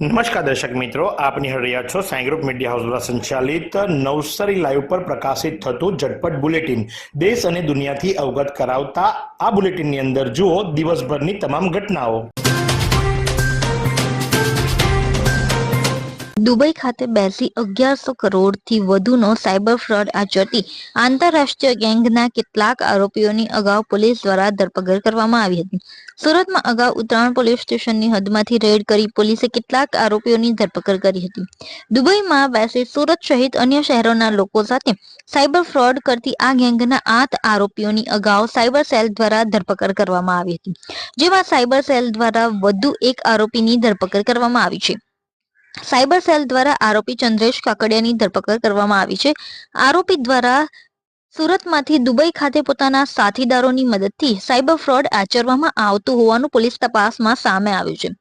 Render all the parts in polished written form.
નમસ્કાર દર્શક મિત્રો, આપ નિહાળી રહ્યા છો સાઈ ગ્રુપ મીડિયા હાઉસ દ્વારા સંચાલિત નવસારી લાઈવ પર પ્રકાશિત થતું ઝટપટ બુલેટિન દેશ અને દુનિયાથી અવગત કરાવતા આ બુલેટિનની અંદર જુઓ દિવસભરની તમામ ઘટનાઓ। દુબઈ ખાતે બેસી 1100 કરોડથી વધુનો સાયબર ફ્રોડ આચરતી આંતરરાષ્ટ્રીય ગેંગના કેટલાક આરોપીઓની અગાઉ પોલીસ દ્વારા ધરપકડ કરવામાં આવી હતી। સુરતમાં અગાઉ ઉત્તરાયણ પોલીસ સ્ટેશનની હદમાંથી રેડ કરી પોલીસે કેટલાક આરોપીઓની ધરપકડ કરી હતી। દુબઈમાં બેસી સુરત સહિત અન્ય શહેરોના લોકો સાથે સાયબર ફ્રોડ કરતી આ ગેંગના 8 આરોપીઓની અગાઉ સાયબર સેલ દ્વારા ધરપકડ કરવામાં આવી હતી, જેમાં સાયબર સેલ દ્વારા વધુ એક આરોપીની ધરપકડ કરવામાં આવી છે। સાયબર સેલ દ્વારા આરોપી ચંદ્રેશ કાકડિયાની ધરપકડ કરવામાં આવી છે। આરોપી દ્વારા સુરતમાંથી દુબઈ ખાતે પોતાના સાથીદારોની મદદથી સાયબર ફ્રોડ આચરવામાં આવતું હોવાનું પોલીસ તપાસમાં સામે આવ્યું છે।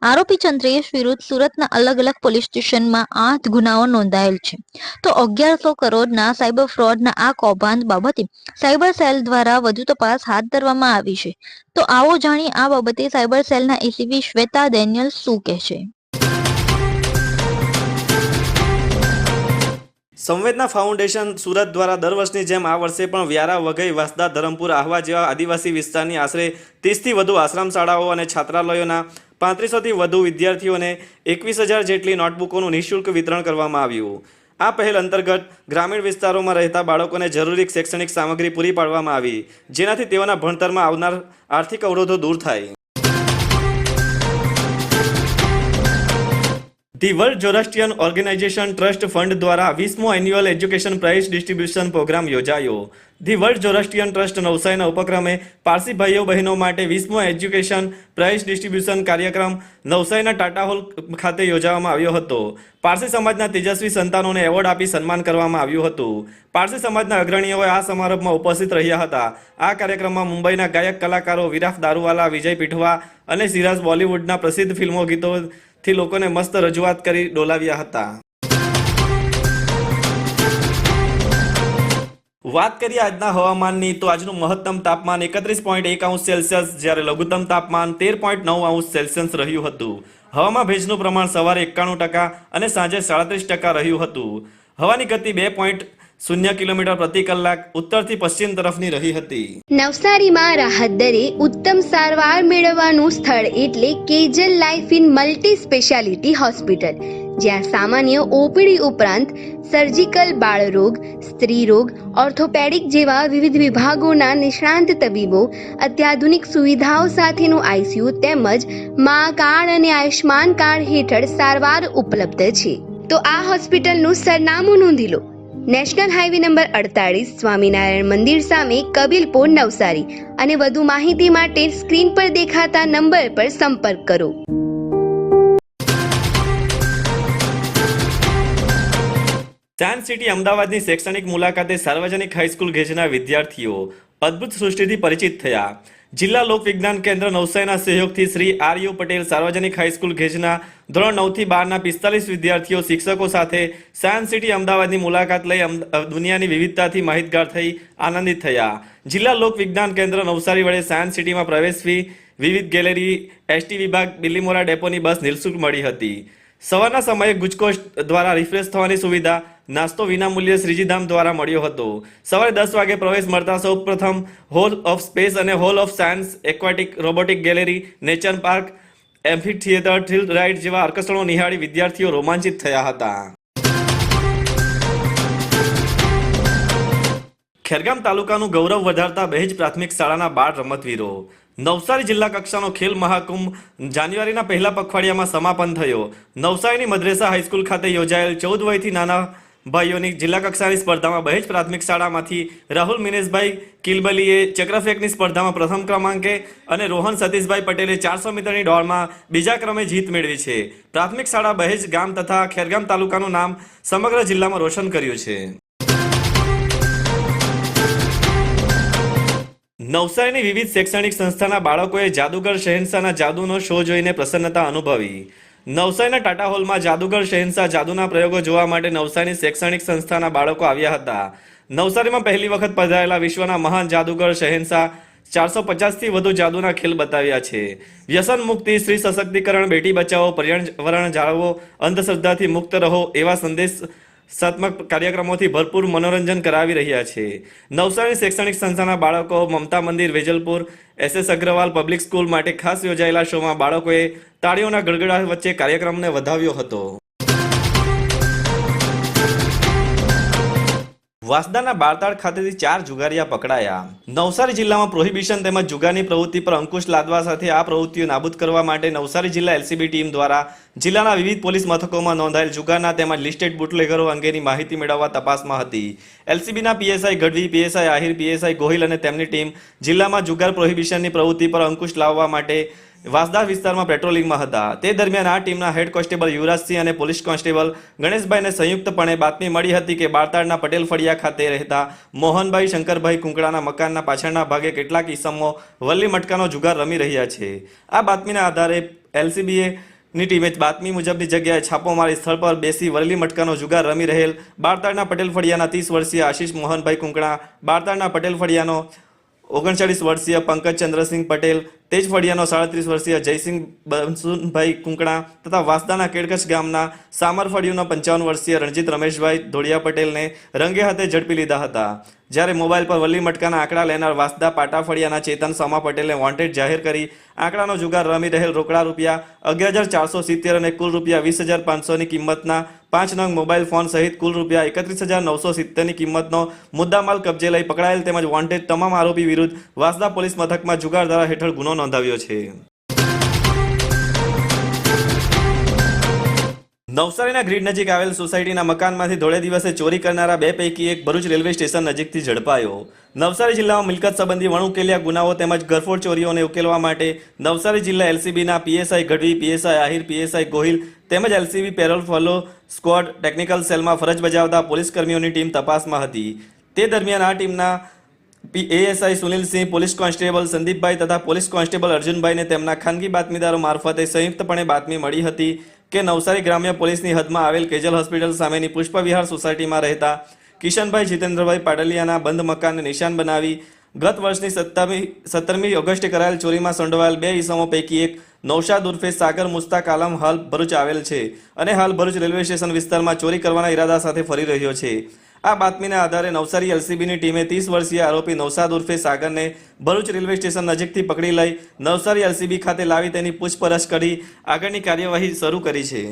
આરોપી ચંદ્રેશ વિરુદ્ધ સુરતના અલગ અલગ પોલીસ સ્ટેશનમાં 8 ગુનાઓ નોંધાયેલ છે, તો 1100 કરોડના સાયબર ફ્રોડના આ કૌભાંડ બાબતે સાયબર સેલ દ્વારા વધુ તપાસ હાથ ધરવામાં આવી છે। તો આવો જાણીએ આ બાબતે સાયબર સેલના એસીપી શ્વેતા ડેનિયલ શું કહે છે। સંવેદના ફાઉન્ડેશન સુરત દ્વારા દર વર્ષની જેમ આ વર્ષે પણ વ્યારા, વઘઈ, વાંસદા, ધરમપુર, આહવા જેવા આદિવાસી વિસ્તારની આશરે 30થી વધુ આશ્રમ શાળાઓ અને છાત્રાલયોના 3500થી વધુ વિદ્યાર્થીઓને 21,000 જેટલી નોટબુકોનું નિઃશુલ્ક વિતરણ કરવામાં આવ્યું। આ પહેલ અંતર્ગત ગ્રામીણ વિસ્તારોમાં રહેતા બાળકોને જરૂરી શૈક્ષણિક સામગ્રી પૂરી પાડવામાં આવી, જેનાથી તેઓના ભણતરમાં આવનાર આર્થિક અવરોધો દૂર થાય। The world Zoroastrian organisation trust fund દ્વારા 20મો annual education prize distribution programme યોજાયો। ધી વર્લ્ડ ઝોરાસ્ટ્રિયન ટ્રસ્ટ નવસારીના ઉપક્રમે પારસી ભાઈઓ બહેનો માટે 20મો એજ્યુકેશન પ્રાઇઝ ડિસ્ટ્રીબ્યુશન કાર્યક્રમ નવસારીના ટાટા હોલ ખાતે યોજવામાં આવ્યો હતો। પારસી સમાજના તેજસ્વી સંતાનોને એવોર્ડ આપી સન્માન કરવામાં આવ્યું હતું। પારસી સમાજના અગ્રણીઓએ આ સમારંભમાં ઉપસ્થિત રહ્યા હતા। આ કાર્યક્રમમાં મુંબઈના ગાયક કલાકારો વિરાફ દારૂવાલા, વિજય પીઠવા અને સિરાજ બોલિવૂડના પ્રસિદ્ધ ફિલ્મો ગીતોથી લોકોને મસ્ત રજૂઆત કરી ડોલાવ્યા હતા। વાત કરીએ આજના હવામાનની, તો આજનું મહત્તમ તાપમાન 31.1 અંશ સેલ્સિયસ જ્યારે લઘુત્તમ તાપમાન 13.9 અંશ સેલ્સિયસ રહ્યું હતું। હવામાં ભેજનું પ્રમાણ સવારે 91% અને સાંજે 37% રહ્યું હતું। હવાની ગતિ 2.0 કિલોમીટર પ્રતિ કલાક ઉત્તરથી પશ્ચિમ તરફની રહી હતી। નવસારીમાં રાહત દરે ઉત્તમ સારવાર મેળવવાનું સ્થળ એટલે Kejal life in multi speciality hospital, જ્યાં સામાન્ય ઓપીડી ઉપરાંત સર્જિકલ, બાળરોગ, સ્ત્રી રોગ, ઓર્થોપેડિક જેવા વિવિધ વિભાગોના નિષ્ણાંત તબીબો, અત્યાધુનિક સુવિધાઓ સાથેનું આઈસીયુ તેમજ મા કાર્ડ અને આયુષ્માન કાર્ડ હેઠળ સારવાર ઉપલબ્ધ છે। તો આ હોસ્પિટલનું સરનામું નોંધી લો। નેશનલ હાઈવે નંબર 48 સ્વામિનારાયણ મંદિર સામે, કબીલપુર, નવસારી। અને વધુ માહિતી માટે સ્ક્રીન પર દેખાતા નંબર પર સંપર્ક કરો। સાયન્સ સિટી અમદાવાદની શૈક્ષણિક મુલાકાતે સાર્વજનિક હાઈસ્કૂલ ઘેજના વિદ્યાર્થીઓ અદ્ભુત સૃષ્ટિથી પરિચિત થયા। જિલ્લા લોક વિજ્ઞાન કેન્દ્ર નવસારીના સહયોગથી શ્રી આર.યુ. પટેલ સાર્વજનિક હાઈસ્કૂલ ઘેજના ધોરણ 9થી 12ના 45 વિદ્યાર્થીઓ શિક્ષકો સાથે સાયન્સ સિટી અમદાવાદની મુલાકાત લઈ દુનિયાની વિવિધતાથી માહિતગાર થઈ આનંદિત થયા। જિલ્લા લોક વિજ્ઞાન કેન્દ્ર નવસારી વડે સાયન્સ સિટીમાં પ્રવેશ ફી, વિવિધ ગેલેરી, એસટી વિભાગ, બિલીમોરા ડેપોની બસ નિઃશુલ્ક મળી હતી। સવારના સમયે ગુજકોસ્ટ દ્વારા રિફ્રેશ થવાની સુવિધા, નાસ્તો વિનામૂલ્યે શ્રીજીધામ દ્વારા મળ્યો હતો। સવારે 10 વાગે પ્રવેશ મળતા સૌ પ્રથમ હોલ ઓફ સ્પેસ અને hall of science, aquatic, robotic gallery, nature park, amphitheatre, thrill ride જેવા આકર્ષણો નિહાળી વિદ્યાર્થીઓ રોમાંચિત થયા હતા। ખેરગામ તાલુકાનું ગૌરવ વધારતા બહેજ પ્રાથમિક શાળાના બાળ રમતવીરો। નવસારી જિલ્લા કક્ષાનો ખેલ મહાકુંભ જાન્યુઆરીના પહેલા પખવાડિયામાં સમાપન થયો। નવસારીની મદ્રેસા હાઈસ્કૂલ ખાતે યોજાયેલ 14 વયથી નાના ભાઈઓની જિલ્લા કક્ષાની સ્પર્ધામાં બહેજ પ્રાથમિક શાળામાંથી રાહુલ મિનેશભાઈ કિલબલીએ ચક્રફેંકની સ્પર્ધામાં પ્રથમ ક્રમાંકે અને રોહન સતીશભાઈ પટેલે 400 મીટરની દોડમાં બીજા ક્રમે જીત મેળવી છે। પ્રાથમિક શાળા બહેજ ગામ તથા ખેરગામ તાલુકાનું નામ સમગ્ર જિલ્લામાં રોશન કર્યું છે। નવસારીની વિવિધ શૈક્ષણિક સંસ્થાના બાળકોએ જાદુગર શહેનશાહના જાદુનો શો જોઈને પ્રસન્નતા અનુભવી। નવસારીના ટાટા હોલમાં જાદુગર શહેનશાહ જાદુના પ્રયોગો જોવા માટે નવસારીની શૈક્ષણિક સંસ્થાના બાળકો આવ્યા હતા। નવસારીમાં પહેલી વખત પધારેલા વિશ્વના મહાન જાદુગર શહેનશાહ 450થી વધુ જાદુના ખેલ બતાવ્યા છે. વ્યસન મુક્તિ, સ્ત્રી સશક્તિકરણ, બેટી બચાવો, પર્યાવરણ જાળવો, અંધશ્રદ્ધાથી મુક્ત રહો એવા સંદેશાત્મક કાર્યક્રમોથી ભરપૂર મનોરંજન કરાવી રહ્યા છે. નવસારી શૈક્ષણિક સંસ્થાના બાળકો Mamta Mandir, Vejalpur, SS Agrawal public school માટે ખાસ યોજાયેલા શોમાં બાળકોએ તાળીઓના ગડગડાટ વચ્ચે કાર્યક્રમને વધાવ્યો હતો. વાંસદાના બારતાળ ખાતેથી 4 જુગારીયા પકડાયા. નવસારી જિલ્લામાં પ્રોહિબિશન તેમજ જુગારની પ્રવૃત્તિ પર અંકુશ લાદવા સાથે આ પ્રવૃત્તિઓ નાબૂદ કરવા માટે નવસારી જિલ્લા LCB ટીમ દ્વારા જિલ્લાના વિવિધ પોલીસ મથકોમાં નોંધાયેલ જુગારના તેમજ લિસ્ટેડ બુટલેગરો અંગેની માહિતી મેળવવા તપાસમાં હતી. LCBના PSI Gadhvi, PSI Ahir, PSI Gohil અને તેમની ટીમ જિલ્લામાં જુગાર પ્રોહિબિશનની પ્રવૃત્તિ પર અંકુશ લાવવા માટે વાંસદા વિસ્તારમાં પેટ્રોલિંગમાં હતા. તે દરમિયાન આ ટીમના હેડ કોન્સ્ટેબલ યુવરાજસિંહ અને પોલીસ કોન્સ્ટેબલ ગણેશભાઈને સંયુક્તપણે બાતમી મળી હતી કે બારતાળના પટેલ ફળિયા ખાતે રહેતા મોહનભાઈ શંકરભાઈ કુંકડાના મકાનના પાછળના ભાગે કેટલાક ઈસમો વલ્લી મટકાનો જુગાર રમી રહ્યા છે. આ બાતમીના આધારે LCBની ટીમે બાતમી મુજબની જગ્યાએ છાપો મારી સ્થળ પર બેસી વલ્લી મટકાનો જુગાર રમી રહેલ બારતાળના પટેલ ફળિયાના 30 વર્ષીય આશીષ મોહનભાઈ કુંકડા, બારતાળના પટેલ ફળિયાનો 39 વર્ષીય પંકજ ચંદ્રસિંહ પટેલ, તેજ ફળિયાનો 37 વર્ષીય જયસિંહ બંસુભાઈ કુંકડા તથા વાંસદાના કેડકચ્છ ગામના સામર ફળિયાનો 55 વર્ષીય રણજીત રમેશભાઈ ધોળિયા પટેલને રંગે હાથે ઝડપી લીધા હતા. જ્યારે મોબાઈલ પર વલ્લી મટકાના આંકડા લેનાર વાંસદા પાટા ફળિયાના ચેતન સમા પટેલને વોન્ટેડ જાહેર કરી આંકડાનો જુગાર રમી રહેલ રોકડા રૂપિયા 11,470 અને કુલ રૂપિયા 20,500ની કિંમતના 5 નંગ મોબાઈલ ફોન સહિત કુલ રૂપિયા 31,970ની કિંમતનો મુદ્દામાલ કબજે લઈ પકડાયેલ તેમજ વોન્ટેડ તમામ આરોપી વિરુદ્ધ વાંસદા પોલીસ મથકમાં જુગાર ધારા હેઠળ ગુનો નોંધાવ્યો છે. નવસારીના ગ્રીડ નજીક આવેલ સોસાયટીના મકાનમાંથી ધોળે દિવસે ચોરી કરનારા 2 પૈકી એક ભરૂચ રેલવે સ્ટેશન નજીકથી ઝડપાયો. નવસારી જિલ્લામાં મિલકત સંબંધી વણઉકેલ્યા ગુનાઓ તેમજ ઘરફોડ ચોરીઓને ઉકેલવા માટે નવસારી જિલ્લા LCBના PSI Gadhvi, PSI Ahir, PSI Gohil તેમજ LCB parole follow squad technical સેલમાં ફરજ બજાવતા પોલીસ કર્મીઓની ટીમ તપાસમાં હતી. તે દરમિયાન આ ટીમના ASI સુનિલસિંહ, પોલીસ કોન્સ્ટેબલ સંદીપભાઈ તથા પોલીસ કોન્સ્ટેબલ અર્જુનભાઈને તેમના ખાનગી બાતમીદારો મારફતે સંયુક્તપણે બાતમી મળી હતી કે નવસારી ગ્રામ્ય પોલીસની હદમાં આવેલ કેજલ હોસ્પિટલ સામેની પુષ્પવિહાર સોસાયટીમાં રહેતા કિશનભાઈ જીતેન્દ્રભાઈ પાટલિયાના બંધ મકાનને નિશાન બનાવી ગત વર્ષની 17મી ઓગસ્ટે કરાયેલ ચોરીમાં સંડોવાયેલ 2 ઈસમો પૈકી એક નૌશાદ ઉર્ફે સાગર મુસ્તાક આલમ હાલ ભરૂચ આવેલ છે અને હાલ ભરૂચ રેલવે સ્ટેશન વિસ્તારમાં ચોરી કરવાના ઈરાદા સાથે ફરી રહ્યો છે. આ બાતમીના આધારે નવસારી LCBની ટીમે 30 વર્ષીય આરોપી નૌશાદ ઉર્ફે સાગરને ભરૂચ રેલવે સ્ટેશન નજીકથી પકડી લઈ નવસારી LCB ખાતે લાવી તેની પૂછપરછ કરી આગળની કાર્યવાહી શરૂ કરી છે.